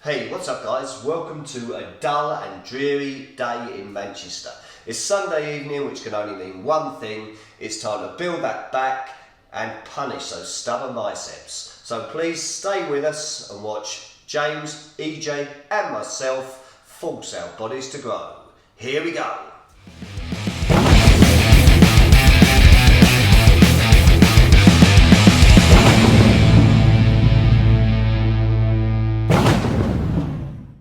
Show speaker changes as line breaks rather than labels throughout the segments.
Hey, what's up guys? Welcome to a dull and dreary day in Manchester. It's Sunday evening, which can only mean one thing. It's time to build that back and punish those stubborn biceps. So please stay with us and watch James, EJ and myself force our bodies to grow. Here we go.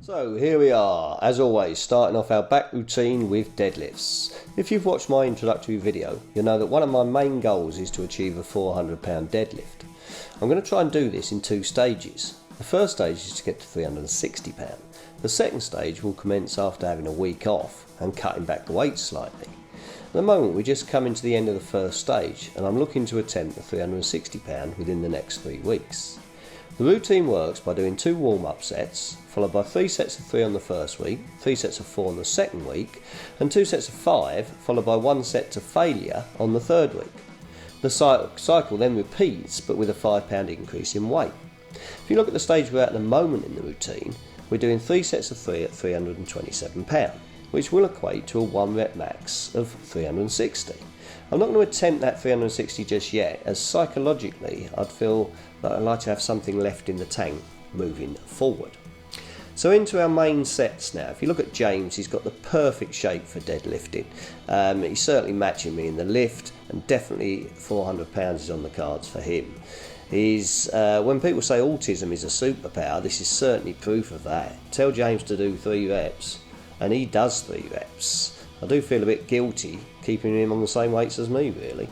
So here we are, as always, starting off our back routine with deadlifts. If you've watched my introductory video, you'll know that one of my main goals is to achieve a 400 pound deadlift. I'm going to try and do this in two stages. The first stage is to get to 360 pound. The second stage will commence after having a week off and cutting back the weight slightly. At the moment we're just coming to the end of the first stage and I'm looking to attempt the 360 pound within the next 3 weeks. The routine works by doing 2 warm-up sets, followed by 3 sets of 3 on the first week, 3 sets of 4 on the second week, and 2 sets of 5, followed by 1 set to failure on the third week. The cycle then repeats, but with a 5 pound increase in weight. If you look at the stage we're at the moment in the routine, we're doing 3 sets of 3 at 327 pound, which will equate to a 1 rep max of 360. I'm not going to attempt that 360 just yet, as psychologically I'd feel that I'd like to have something left in the tank moving forward. So into our main sets now. If you look at James, he's got the perfect shape for deadlifting. He's certainly matching me in the lift, and definitely 400 pounds is on the cards for him. When people say autism is a superpower, this is certainly proof of that. Tell James to do 3 reps, and he does 3 reps. I do feel a bit guilty keeping him on the same weights as me, really.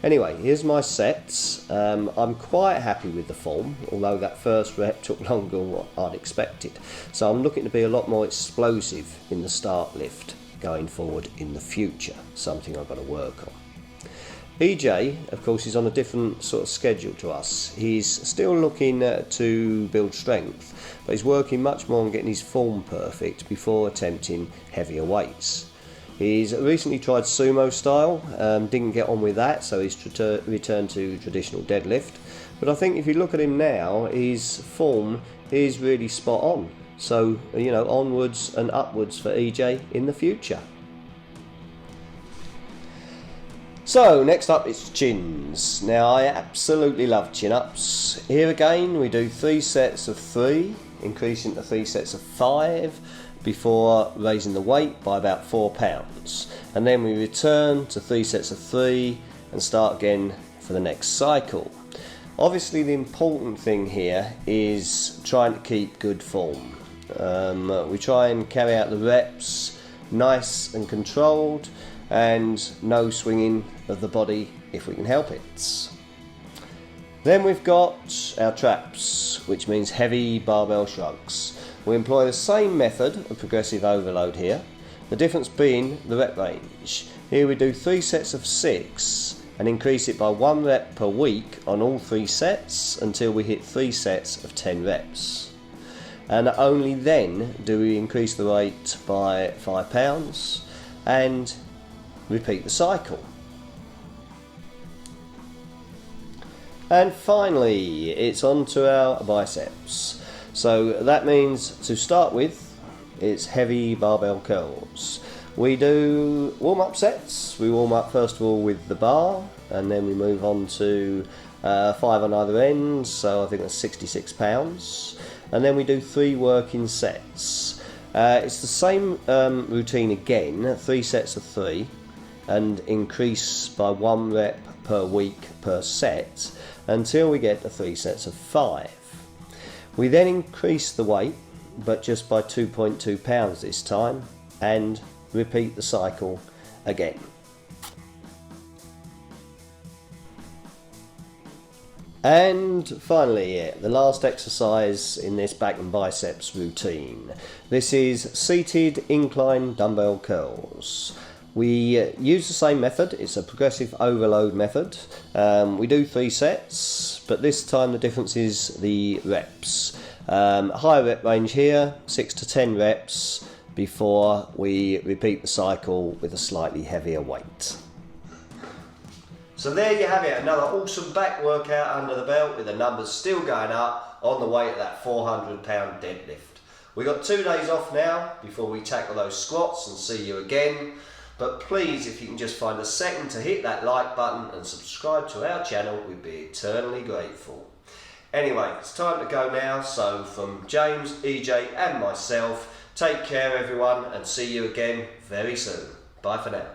Anyway, here's my sets. I'm quite happy with the form, although that first rep took longer than what I'd expected. So I'm looking to be a lot more explosive in the start lift going forward in the future, something I've got to work on. EJ, of course, is on a different sort of schedule to us. He's still looking to build strength, but he's working much more on getting his form perfect before attempting heavier weights. He's recently tried sumo style, didn't get on with that, so he's returned to traditional deadlift. But I think if you look at him now, his form is really spot on. So, you know, onwards and upwards for EJ in the future. So, next up is chins. Now, I absolutely love chin-ups. Here again, we do 3 sets of 3, increasing to 3 sets of 5, before raising the weight by about 4 pounds. And then we return to 3 sets of 3 and start again for the next cycle. Obviously, the important thing here is trying to keep good form. We try and carry out the reps nice and controlled, and no swinging of the body if we can help it. Then we've got our traps, which means heavy barbell shrugs. We employ the same method of progressive overload here, the difference being the rep range. Here we do 3 sets of 6 and increase it by 1 rep per week on all 3 sets until we hit 3 sets of 10 reps. And only then do we increase the weight by 5 pounds and repeat the cycle. And finally, it's on to our biceps. So that means, to start with, it's heavy barbell curls. We do warm-up sets. We warm up first of all with the bar, and then we move on to 5 on either end, so I think that's 66 pounds. And then we do 3 working sets. It's the same routine again, 3 sets of 3, and increase by 1 rep per week per set until we get to 3 sets of 5. We then increase the weight, but just by 2.2 pounds this time, and repeat the cycle again. And finally, the last exercise in this back and biceps routine. This is seated incline dumbbell curls. We use the same method. It's a progressive overload method. We do 3 sets, but this time the difference is the reps. Higher rep range here, 6 to 10 reps before we repeat the cycle with a slightly heavier weight. So there you have it, another awesome back workout under the belt with the numbers still going up on the way to that 400 pound deadlift. We got 2 days off now before we tackle those squats and see you again. But please, if you can just find a second to hit that like button and subscribe to our channel, we'd be eternally grateful. Anyway, it's time to go now. So from James, EJ and myself, take care everyone and see you again very soon. Bye for now.